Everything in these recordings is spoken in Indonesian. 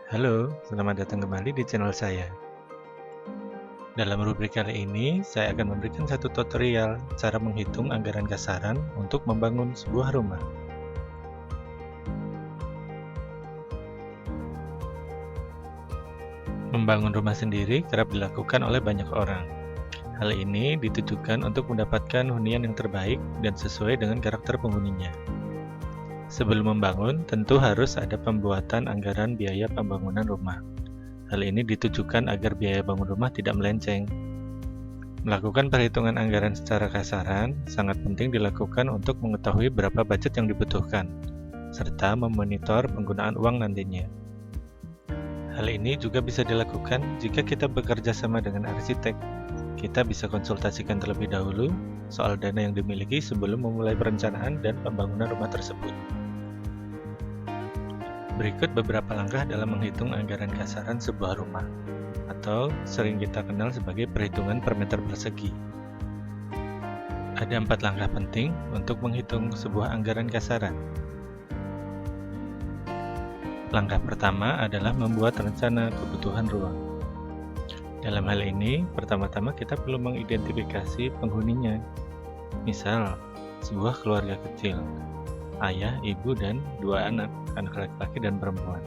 Halo, selamat datang kembali di channel saya. Dalam rubrik kali ini, saya akan memberikan satu tutorial cara menghitung anggaran kasaran untuk membangun sebuah rumah. Membangun rumah sendiri kerap dilakukan oleh banyak orang. Hal ini ditujukan untuk mendapatkan hunian yang terbaik dan sesuai dengan karakter penghuninya. Sebelum membangun, tentu harus ada pembuatan anggaran biaya pembangunan rumah. Hal ini ditujukan agar biaya bangun rumah tidak melenceng. Melakukan perhitungan anggaran secara kasaran sangat penting dilakukan untuk mengetahui berapa budget yang dibutuhkan, serta memonitor penggunaan uang nantinya. Hal ini juga bisa dilakukan jika kita bekerja sama dengan arsitek. Kita bisa konsultasikan terlebih dahulu soal dana yang dimiliki sebelum memulai perencanaan dan pembangunan rumah tersebut. Berikut beberapa langkah dalam menghitung anggaran kasaran sebuah rumah, atau sering kita kenal sebagai perhitungan per meter persegi. Ada 4 langkah penting untuk menghitung sebuah anggaran kasaran. Langkah pertama adalah membuat rencana kebutuhan ruang. Dalam hal ini, pertama-tama kita perlu mengidentifikasi penghuninya. Misal, sebuah keluarga kecil, ayah, ibu, dan 2 anak laki-laki dan perempuan.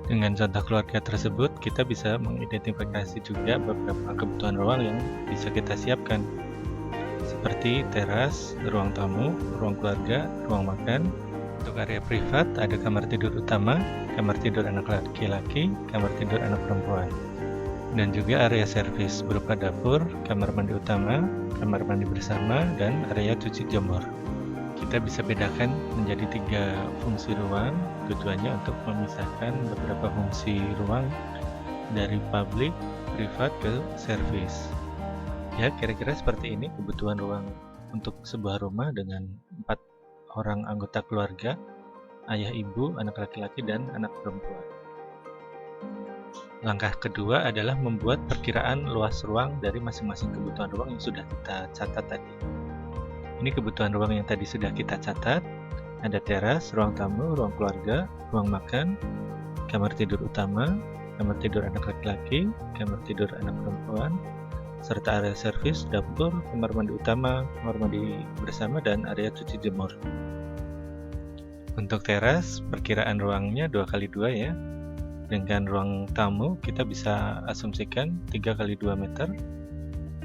Dengan contoh keluarga tersebut, kita bisa mengidentifikasi juga beberapa kebutuhan ruang yang bisa kita siapkan, seperti teras, ruang tamu, ruang keluarga, ruang makan. Untuk area privat, ada kamar tidur utama, kamar tidur anak laki-laki, kamar tidur anak perempuan. Dan juga area servis berupa dapur, kamar mandi utama, kamar mandi bersama, dan area cuci jemur. Kita bisa bedakan menjadi 3 fungsi ruang, tujuannya untuk memisahkan beberapa fungsi ruang dari publik, privat ke servis. Ya, kira-kira seperti ini kebutuhan ruang untuk sebuah rumah dengan 4 orang anggota keluarga, ayah, ibu, anak laki-laki, dan anak perempuan. Langkah kedua adalah membuat perkiraan luas ruang dari masing-masing kebutuhan ruang yang sudah kita catat tadi. Ini kebutuhan ruang yang tadi sudah kita catat. Ada teras, ruang tamu, ruang keluarga, ruang makan, kamar tidur utama, kamar tidur anak laki-laki, kamar tidur anak perempuan, serta area servis, dapur, kamar mandi utama, kamar mandi bersama, dan area cuci jemur. Untuk teras, perkiraan ruangnya 2x2 ya. Dengan ruang tamu, kita bisa asumsikan 3x2 meter.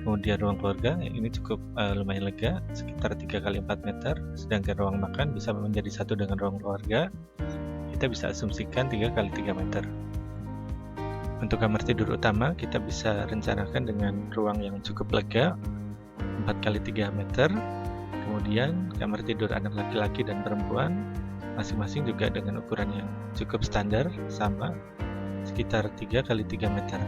Kemudian ruang keluarga, ini cukup lumayan lega, sekitar 3x4 meter. Sedangkan ruang makan bisa menjadi satu dengan ruang keluarga, kita bisa asumsikan 3x3 meter. Untuk kamar tidur utama, kita bisa rencanakan dengan ruang yang cukup lega, 4x3 meter. Kemudian kamar tidur anak laki-laki dan perempuan, masing-masing juga dengan ukuran yang cukup standar, sama, sekitar 3x3 meter.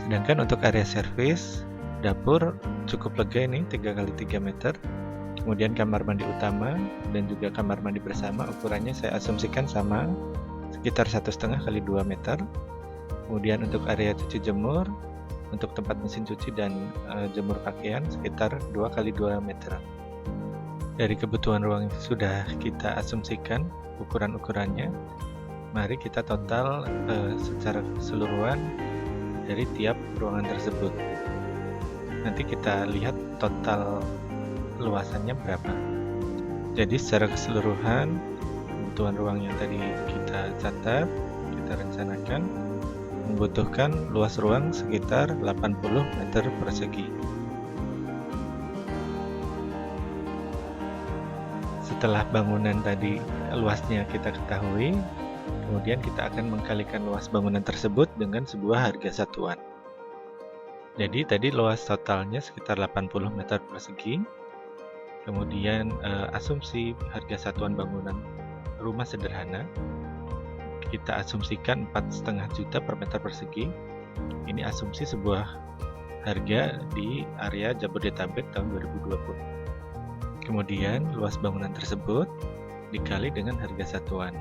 Sedangkan untuk area servis, dapur cukup lega ini 3x3 meter. Kemudian kamar mandi utama dan juga kamar mandi bersama ukurannya saya asumsikan sama, sekitar 1,5x2 meter. Kemudian untuk area cuci jemur, untuk tempat mesin cuci dan jemur pakaian sekitar 2x2 meter. Dari kebutuhan ruang yang sudah kita asumsikan ukuran-ukurannya, mari kita total secara keseluruhan dari tiap ruangan tersebut. Nanti kita lihat total luasannya berapa. Jadi secara keseluruhan kebutuhan ruang yang tadi kita catat, kita rencanakan membutuhkan luas ruang sekitar 80 meter persegi. Setelah bangunan tadi luasnya kita ketahui, kemudian kita akan mengkalikan luas bangunan tersebut dengan sebuah harga satuan. Jadi tadi luas totalnya sekitar 80 meter persegi. Kemudian asumsi harga satuan bangunan rumah sederhana, kita asumsikan 4,5 juta per meter persegi. Ini asumsi sebuah harga di area Jabodetabek tahun 2020. Kemudian luas bangunan tersebut dikali dengan harga satuan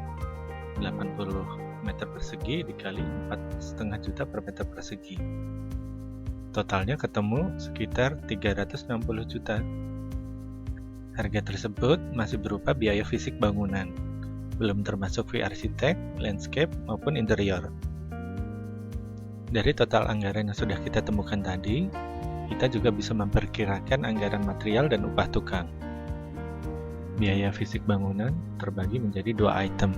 80 meter persegi dikali 4,5 juta per meter persegi. Totalnya ketemu sekitar 360 juta. Harga tersebut masih berupa biaya fisik bangunan. belum termasuk V-Architect, landscape, maupun interior. Dari total anggaran yang sudah kita temukan tadi, kita juga bisa memperkirakan anggaran material dan upah tukang. Biaya fisik bangunan terbagi menjadi 2 item.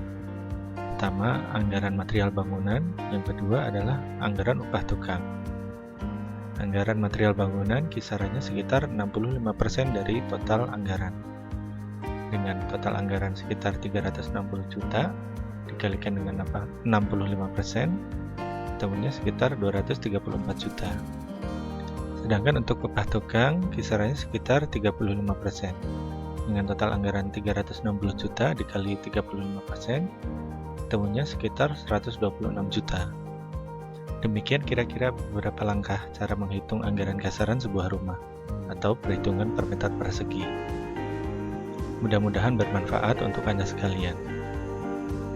Pertama, anggaran material bangunan, yang kedua adalah anggaran upah tukang. Anggaran material bangunan kisarannya sekitar 65% dari total anggaran. Dengan total anggaran sekitar 360 juta, dikalikan dengan 65%, tahunnya sekitar 234 juta. Sedangkan untuk upah tukang kisarannya sekitar 35%. Dengan total anggaran 360 juta dikali 35%, tahunnya sekitar 126 juta. Demikian kira-kira beberapa langkah cara menghitung anggaran kasaran sebuah rumah atau perhitungan per meter persegi. Mudah-mudahan bermanfaat untuk Anda sekalian.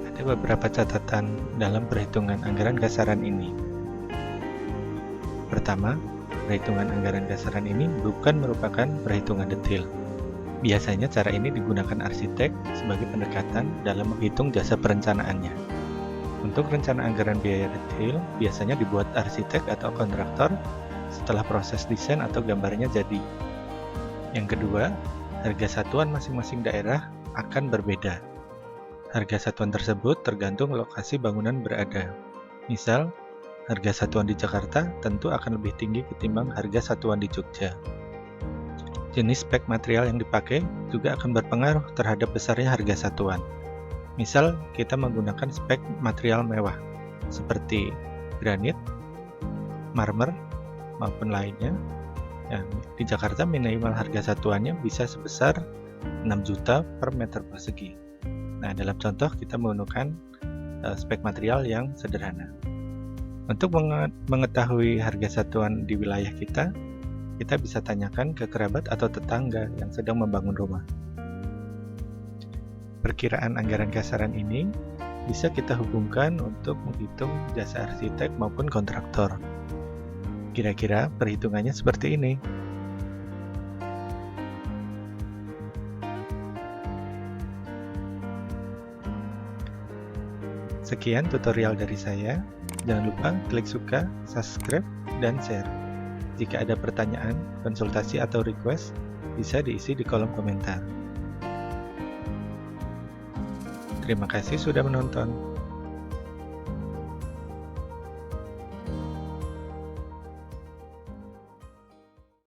Ada beberapa catatan dalam perhitungan anggaran kasaran ini. Pertama, perhitungan anggaran kasaran ini bukan merupakan perhitungan detail. Biasanya cara ini digunakan arsitek sebagai pendekatan dalam menghitung jasa perencanaannya. Untuk rencana anggaran biaya detail, biasanya dibuat arsitek atau kontraktor setelah proses desain atau gambarnya jadi. Yang kedua, harga satuan masing-masing daerah akan berbeda. Harga satuan tersebut tergantung lokasi bangunan berada. Misal, harga satuan di Jakarta tentu akan lebih tinggi ketimbang harga satuan di Jogja. Jenis spek material yang dipakai juga akan berpengaruh terhadap besarnya harga satuan. Misal, kita menggunakan spek material mewah, seperti granit, marmer, maupun lainnya. Di Jakarta minimal harga satuannya bisa sebesar 6 juta per meter persegi. Nah, dalam contoh kita menggunakan spek material yang sederhana. Untuk mengetahui harga satuan di wilayah kita bisa tanyakan ke kerabat atau tetangga yang sedang membangun rumah. Perkiraan anggaran kasaran ini bisa kita hubungkan untuk menghitung jasa arsitek maupun kontraktor. Kira-kira perhitungannya seperti ini. Sekian tutorial dari saya. Jangan lupa klik suka, subscribe, dan share. Jika ada pertanyaan, konsultasi, atau request, bisa diisi di kolom komentar. Terima kasih sudah menonton.